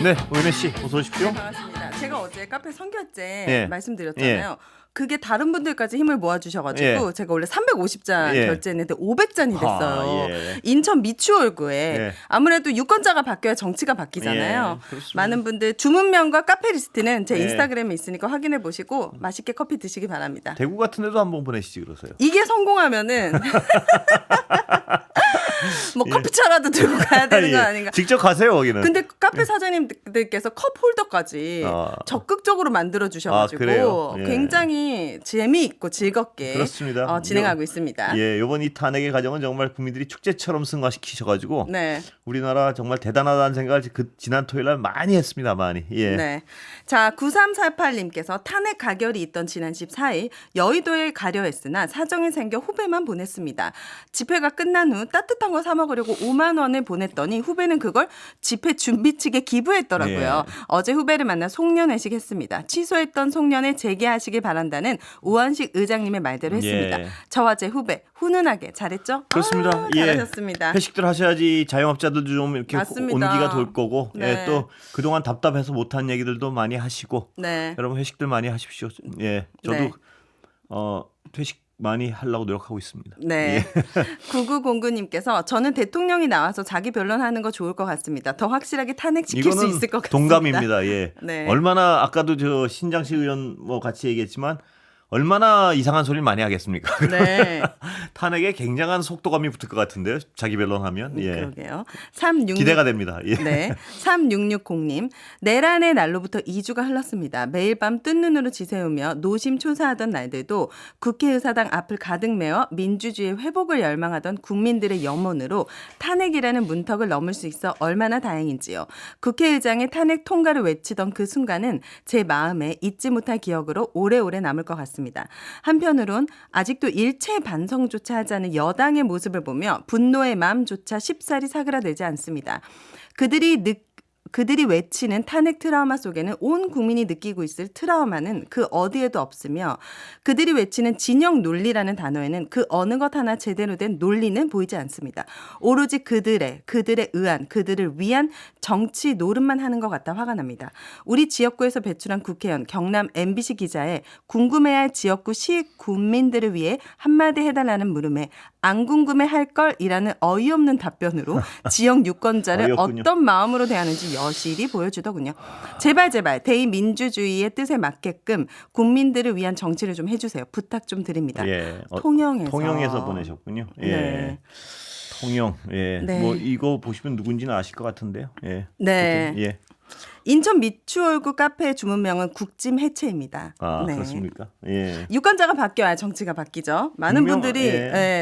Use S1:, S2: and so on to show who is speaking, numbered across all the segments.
S1: 네, 오윤혜 씨 어서 오십시오.
S2: 네, 반갑습니다. 제가 어제 카페 선결제
S1: 예.
S2: 말씀드렸잖아요. 그게 다른 분들까지 힘을 모아주셔가지고 제가 원래 350잔 결제했는데 500잔이 됐어요. 인천 미추홀구에
S1: 예.
S2: 아무래도 유권자가 바뀌어야 정치가 바뀌잖아요.
S1: 그렇습니다.
S2: 많은 분들 주문명과 카페 리스트는 제 인스타그램에 있으니까 확인해 보시고 맛있게 커피 드시기 바랍니다.
S1: 대구 같은 데도 한번 보내시지 그러세요.
S2: 이게 성공하면은 뭐 커피차라도 들고 가야 되는 거 아닌가.
S1: 직접 가세요 거기는.
S2: 근데 카페 사장님들께서 컵 홀더까지 적극적으로 만들어 주셔가지고 굉장히 재미있고 즐겁게
S1: 그렇습니다.
S2: 진행하고 있습니다.
S1: 예, 이번 이 탄핵의 과정은 정말 국민들이 축제처럼 승화시키셔가지고 우리나라 정말 대단하다는 생각을 그 지난 토요일날 많이 했습니다. 많이. 예.
S2: 네. 자, 9348님께서 탄핵 가결이 있던 지난 14일 여의도에 가려 했으나 사정이 생겨 후배만 보냈습니다. 집회가 끝난 후 따뜻한 거 사 먹으려고 5만 원을 보냈더니 후배는 그걸 집회 준비 측에 기부했더라고요. 어제 후배를 만나 송년회식 했습니다. 취소했던 송년회 재개하시길 바란다는 우원식 의장님의 말대로 했습니다. 저와 제 후배 훈훈하게 잘했죠?
S1: 그렇습니다.
S2: 잘하셨습니다.
S1: 회식들 하셔야지 자영업자들도 좀 이렇게
S2: 맞습니다.
S1: 온기가 돌 거고 또 그동안 답답해서 못한 얘기들도 많이 하시고 여러분 회식들 많이 하십시오. 예, 저도 회식 많이 하려고 노력하고 있습니다.
S2: 네. 9909님께서 저는 대통령이 나와서 자기 변론하는 거 좋을 것 같습니다. 더 확실하게 탄핵시킬 수 있을 것 같습니다.
S1: 동감입니다. 예. 얼마나 아까도 저 신장식 의원 뭐 같이 얘기했지만 얼마나 이상한 소리를 많이 하겠습니까?
S2: 네.
S1: 탄핵에 굉장한 속도감이 붙을 것 같은데요. 자기 변론하면.
S2: 그러게요. 366...
S1: 기대가 됩니다.
S2: 네. 3660님. 내란의 날로부터 2주가 흘렀습니다. 매일 밤 뜬 눈으로 지새우며 노심초사하던 날들도 국회의사당 앞을 가득 메워 민주주의 회복을 열망하던 국민들의 염원으로 탄핵이라는 문턱을 넘을 수 있어 얼마나 다행인지요. 국회의장의 탄핵 통과를 외치던 그 순간은 제 마음에 잊지 못할 기억으로 오래오래 남을 것 같습니다. 한편으론 아직도 일체 반성조차 하지 않은 여당의 모습을 보며 분노의 마음조차 쉽사리 사그라들지 않습니다. 그들이 외치는 탄핵 트라우마 속에는 온 국민이 느끼고 있을 트라우마는 그 어디에도 없으며 그들이 외치는 진영 논리라는 단어에는 그 어느 것 하나 제대로 된 논리는 보이지 않습니다. 오로지 그들의 의한, 그들을 위한 정치 노름만 하는 것 같아 화가 납니다. 우리 지역구에서 배출한 국회의원 경남 MBC 기자의 궁금해할 지역구 시군민들을 위해 한마디 해달라는 물음에 안 궁금해할 걸이라는 어이없는 답변으로 지역 유권자를 어떤 마음으로 대하는지 여실히 보여주더군요. 제발 대의민주주의의 뜻에 맞게끔 국민들을 위한 정치를 좀 해주세요. 부탁 좀 드립니다. 통영에서
S1: 보내셨군요. 통영. 뭐 이거 보시면 누군지는 아실 것 같은데요.
S2: 네. 인천 미추홀구 카페 주문명은 국짐 해체입니다.
S1: 그렇습니까?
S2: 유권자가 바뀌어야 정치가 바뀌죠. 많은 분들이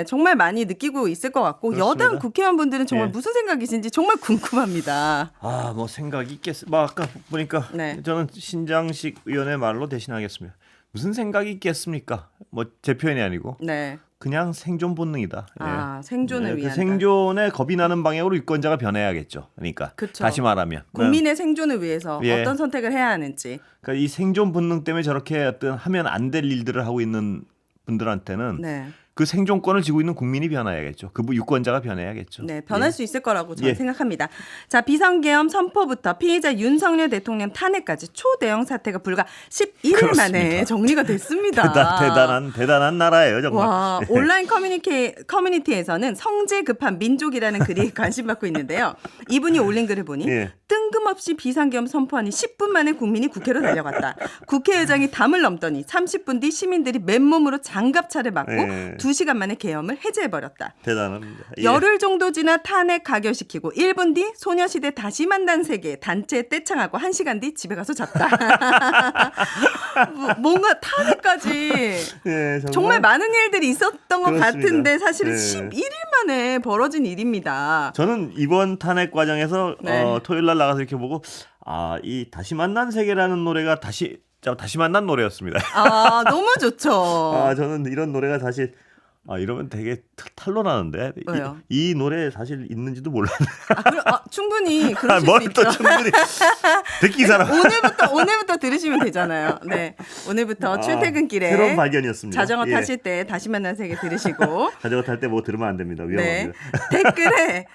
S2: 정말 많이 느끼고 있을 것 같고 그렇습니다. 여당 국회의원분들은 정말 무슨 생각이신지 정말 궁금합니다.
S1: 뭐 생각이 있겠습니다. 아까 보니까 저는 신장식 의원의 말로 대신하겠습니다. 무슨 생각이 있겠습니까? 뭐 제 표현이 아니고 그냥 생존 본능이다.
S2: 생존을 위한.
S1: 그 생존에 겁이 나는 방향으로 유권자가 변해야겠죠. 그러니까 다시 말하면
S2: 국민의 생존을 위해서 어떤 선택을 해야 하는지.
S1: 그러니까 이 생존 본능 때문에 저렇게 어떤 하면 안 될 일들을 하고 있는 분들한테는 그 생존권을 쥐고 있는 국민이 변해야겠죠. 그 유권자가 변해야겠죠.
S2: 변할 수 있을 거라고 저는 생각합니다. 자, 비상계엄 선포부터 피의자 윤석열 대통령 탄핵까지 초대형 사태가 불과 11일 만에 정리가 됐습니다.
S1: 대단한 나라예요, 정말.
S2: 와, 온라인 커뮤니티에서는 성재 급한 민족이라는 글이 관심받고 있는데요. 이분이 올린 글을 보니 뜬금없이 비상계엄 선포하니 10분 만에 국민이 국회로 달려갔다. 국회의장이 담을 넘더니 30분 뒤 시민들이 맨몸으로 장갑차를 맞고 2시간 만에 계엄을 해제해버렸다.
S1: 대단합니다.
S2: 열흘 정도 지나 탄핵 가결시키고 1분 뒤 소녀시대 다시 만난 세계 단체 떼창하고 1시간 뒤 집에 가서 잤다. 뭔가 탄핵까지 정말 많은 일들이 있었던 것 같은데 사실은 11일 만에 벌어진 일입니다.
S1: 저는 이번 탄핵 과정에서 토요일 날 나가서 이렇게 보고 이 다시 만난 세계라는 노래가 다시 만난 노래였습니다.
S2: 너무 좋죠.
S1: 저는 이런 노래가 다시 아 이러면 되게 탄로나는데
S2: 왜요?
S1: 이 노래 사실 있는지도 몰랐네.
S2: 충분히 그러실 수
S1: 뭘
S2: 있죠.
S1: 또 충분히 듣기 사람.
S2: 오늘부터 들으시면 되잖아요. 네, 오늘부터 출퇴근길에
S1: 새로운 발견이었습니다.
S2: 자전거 타실 때 다시 만난 세계 들으시고
S1: 자전거 탈 때 뭐 들으면 안 됩니다. 위험합니다.
S2: 네. 댓글에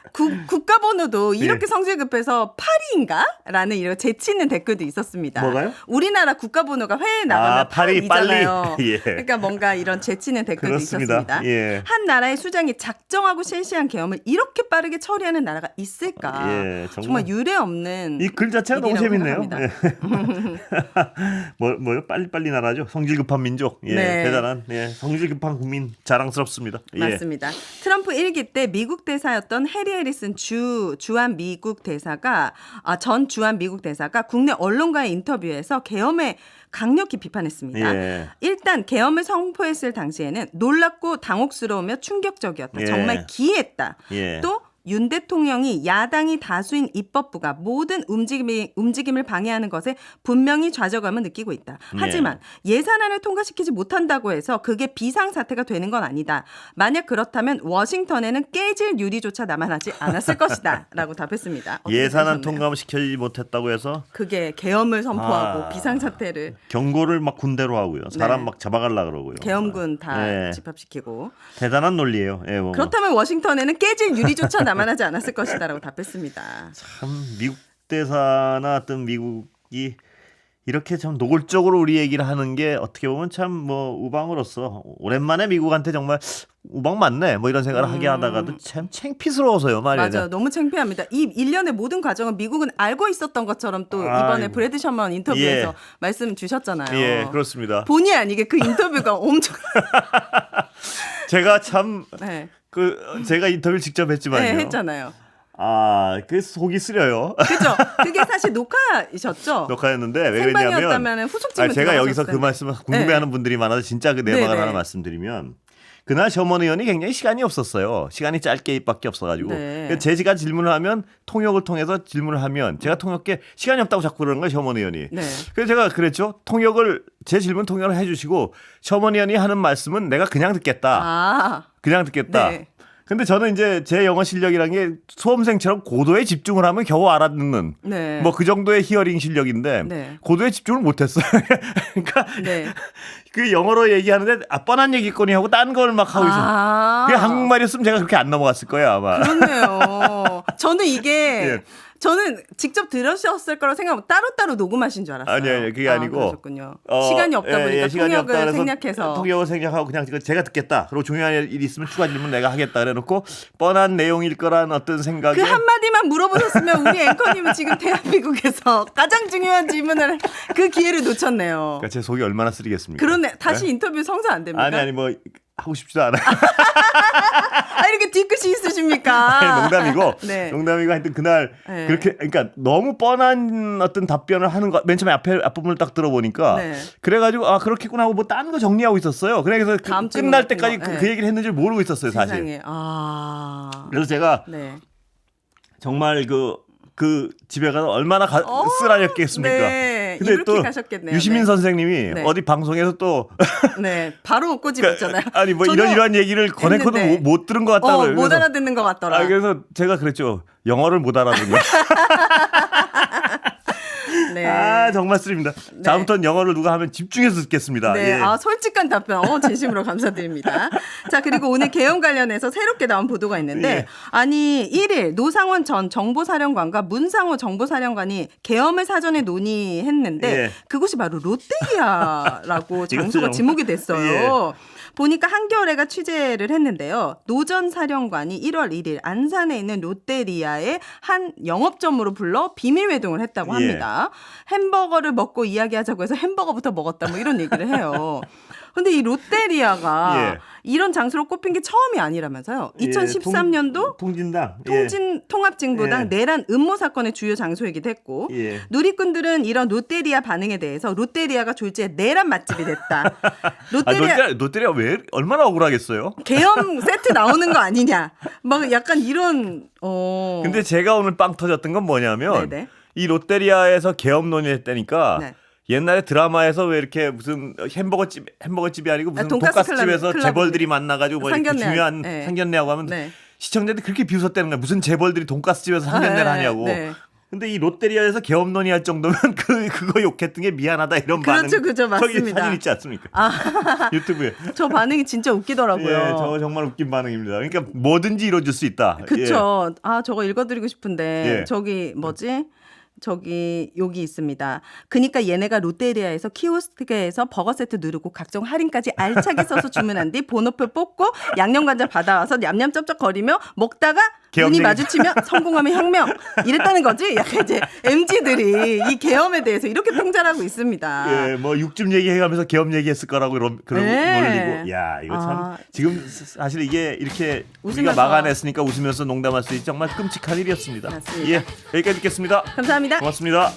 S2: 국가번호도 이렇게 성질 급해서 파리인가?라는 이런 재치 있는 댓글도 있었습니다.
S1: 뭐가요?
S2: 우리나라 국가번호가 회에 나가면
S1: 파리
S2: 파리잖아요.
S1: 빨리. 예.
S2: 그러니까 뭔가 이런 재치 있는 댓글도
S1: 그렇습니다.
S2: 있었습니다.
S1: 예.
S2: 한 나라의 수장이 작정하고 실시한 계엄을 이렇게 빠르게 처리하는 나라가 있을까?
S1: 예,
S2: 정말 유례 없는
S1: 이 글 자체가 너무
S2: 일이라고
S1: 재밌네요.
S2: 생각합니다.
S1: 뭐요? 빨리 나라죠. 성질 급한 민족. 예,
S2: 네.
S1: 대단한 성질 급한 국민 자랑스럽습니다. 예.
S2: 맞습니다. 트럼프 1기 때 미국 대사였던 해리 해리슨 주한 미국 대사가 전 주한 미국 대사가 국내 언론과의 인터뷰에서 계엄에 강력히 비판했습니다.
S1: 예.
S2: 일단 계엄을 선포했을 당시에는 놀랍고 당혹스러우며 충격적이었다.
S1: 예.
S2: 정말 기이했다.
S1: 예.
S2: 또 윤 대통령이 야당이 다수인 입법부가 모든 움직임을 방해하는 것에 분명히 좌절감을 느끼고 있다. 하지만 예산안을 통과시키지 못한다고 해서 그게 비상사태가 되는 건 아니다. 만약 그렇다면 워싱턴에는 깨질 유리조차 남아나지 않았을 것이다. 라고 답했습니다.
S1: 예산안 통과를 시키지 못했다고 해서
S2: 그게 계엄을 선포하고 비상사태를
S1: 경고를 막 군대로 하고요. 사람
S2: 네.
S1: 막 잡아가려고 그러고요.
S2: 계엄군 다
S1: 예.
S2: 집합시키고
S1: 대단한 논리예요. 예, 뭐.
S2: 그렇다면 워싱턴에는 깨질 유리조차 남아나지 않았을 것이다라고 답했습니다.
S1: 참 미국 대사나 어떤 미국이 이렇게 참 노골적으로 우리 얘기를 하는 게 어떻게 보면 참 뭐 우방으로서 오랜만에 미국한테 정말 우방 맞네 뭐 이런 생각을 하게 하다가도 참 창피스러워서요 말이에요.
S2: 맞아요. 너무 창피합니다. 이 일련의 모든 과정은 미국은 알고 있었던 것처럼 또 이번에 브래드 셔먼 인터뷰에서 말씀 주셨잖아요.
S1: 예, 그렇습니다.
S2: 본의 아니게 그 인터뷰가 엄청
S1: 제가 참
S2: 네.
S1: 제가 인터뷰를 직접 했지만요.
S2: 네, 했잖아요.
S1: 그 속이 쓰려요.
S2: 그죠? 그게 사실 녹화이셨죠?
S1: 녹화였는데 왜
S2: 생방이었다면
S1: 그랬냐면
S2: 후속 질문
S1: 제가 여기서 그
S2: 텐데.
S1: 말씀을 궁금해하는 분들이 많아서 진짜 그 내막을 하나 말씀드리면 그날 셔먼 의원이 굉장히 시간이 없었어요. 시간이 짧게밖에 없어가지고 그래서 제가 질문을 하면 통역을 통해서 질문을 하면 제가 통역에 시간이 없다고 자꾸 그러는 거예요. 셔먼 의원이. 그래서 제가 그랬죠. 제 질문 통역을 해주시고 셔먼 의원이 하는 말씀은 내가 그냥 듣겠다. 그냥 듣겠다. 근데 저는 이제 제 영어 실력이란 게 수험생처럼 고도에 집중을 하면 겨우 알아듣는 뭐 그 정도의 히어링 실력인데 고도에 집중을 못했어요. 그러니까 그 영어로 얘기하는데 뻔한 얘기거니 하고 딴 걸 막 하고 있어요. 그게 한국말이었으면 제가 그렇게 안 넘어갔을 거예요 아마.
S2: 그렇네요. 저는 이게 저는 직접 들으셨을 거라고 생각하고 따로따로 녹음하신 줄 알았어요.
S1: 아니요, 그게 아니고.
S2: 그러셨군요. 시간이 없다 보니까 통역을 생략해서.
S1: 통역을 생략하고 그냥 제가 듣겠다. 그리고 중요한 일이 있으면 추가 질문 내가 하겠다. 그래놓고 뻔한 내용일 거란 어떤 생각에.
S2: 그 한마디만 물어보셨으면 우리 앵커님은 지금 대한민국에서 가장 중요한 질문을 그 기회를 놓쳤네요.
S1: 그러니까 제 속이 얼마나 쓰리겠습니까.
S2: 그러네. 다시 인터뷰 성사 안 됩니까?
S1: 아니 뭐 하고 싶지도 않아요.
S2: 이렇게 뒤끝이 있으십니까?
S1: 농담이고 하여튼 그날 그렇게 그러니까 너무 뻔한 어떤 답변을 하는 거 맨 처음에 앞부분을 딱 들어보니까 그래가지고 그렇겠구나 하고 뭐 딴 거 정리하고 있었어요. 그래서 끝날 때까지 그 얘기를 했는지 모르고 있었어요 사실. 그래서 제가 정말 그 집에 가서 얼마나 쓰라렸겠습니까. 근데 또 가셨겠네요. 유시민 선생님이 어디 방송에서 또
S2: 바로 꼬집었잖아요.
S1: 아니 뭐 이런 얘기를 권해코도 못 들은 것 같다고.
S2: 못 알아듣는 것 같더라.
S1: 그래서 제가 그랬죠. 영어를 못 알아듣는. 정말 쓰립니다. 다음부터는 영어를 누가 하면 집중해서 듣겠습니다.
S2: 솔직한 답변 진심으로 감사드립니다. 자, 그리고 오늘 계엄 관련해서 새롭게 나온 보도가 있는데 아니 1일 노상원 전 정보사령관과 문상호 정보사령관이 계엄을 사전에 논의했는데 그곳이 바로 롯데리아라고 장소가 지목이 됐어요. 보니까 한겨레가 취재를 했는데요. 노 전 사령관이 1월 1일 안산에 있는 롯데리아의 한 영업점으로 불러 비밀 회동을 했다고 합니다. 햄버거를 먹고 이야기하자고 해서 햄버거부터 먹었다 뭐 이런 얘기를 해요. 근데 이 롯데리아가 이런 장소로 꼽힌 게 처음이 아니라면서요. 2013년도
S1: 통진당
S2: 통합진보당 내란 음모 사건의 주요 장소이기도 했고 누리꾼들은 이런 롯데리아 반응에 대해서 롯데리아가 졸지에 내란 맛집이 됐다.
S1: 롯데리아 왜 얼마나 억울하겠어요?
S2: 계엄 세트 나오는 거 아니냐. 막 약간 이런
S1: 근데 제가 오늘 빵 터졌던 건 뭐냐면 이 롯데리아에서 계엄 논의를 했다니까 옛날에 드라마에서 왜 이렇게 무슨 햄버거집이 아니고 무슨
S2: 돈가스
S1: 돈가스집에서
S2: 클럽.
S1: 재벌들이 만나가지고 뭐 이렇게
S2: 상견례.
S1: 중요한
S2: 네.
S1: 상견례하고 하면
S2: 네.
S1: 시청자들이 그렇게 비웃었다는 거야. 무슨 재벌들이 돈가스집에서 상견례를 하냐고.
S2: 네.
S1: 근데 이 롯데리아에서 개업 논의할 정도면 그거 욕했던 게 미안하다 이런 반응.
S2: 그렇죠,
S1: 저기
S2: 맞습니다.
S1: 사진 있지 않습니까? 유튜브에.
S2: 저 반응이 진짜 웃기더라고요.
S1: 예, 저거 정말 웃긴 반응입니다. 그러니까 뭐든지 이루어질 수 있다.
S2: 그쵸. 아, 저거 읽어드리고 싶은데
S1: 예.
S2: 저기 뭐지? 저기 여기 있습니다. 그니까 얘네가 롯데리아에서 키오스크에서 버거 세트 누르고 각종 할인까지 알차게 써서 주문한 뒤 번호표 뽑고 양념간장 받아와서 냠냠 쩝쩝거리며 먹다가 눈이
S1: 계엄
S2: 마주치면 성공하면 혁명 이랬다는 거지. 약간 이제 MZ들이 이 계엄에 대해서 이렇게 통찰하고 있습니다.
S1: 예, 뭐 육즙 얘기해가면서 계엄 얘기했을 거라고 그런
S2: 네.
S1: 놀리고, 야 이거 참 지금 사실 이게 이렇게 우리가
S2: 웃으면서.
S1: 막아냈으니까 웃으면서 농담할 수 있지 정말 끔찍한 일이었습니다.
S2: 맞습니다.
S1: 예, 여기까지 듣겠습니다.
S2: 감사합니다.
S1: 고맙습니다.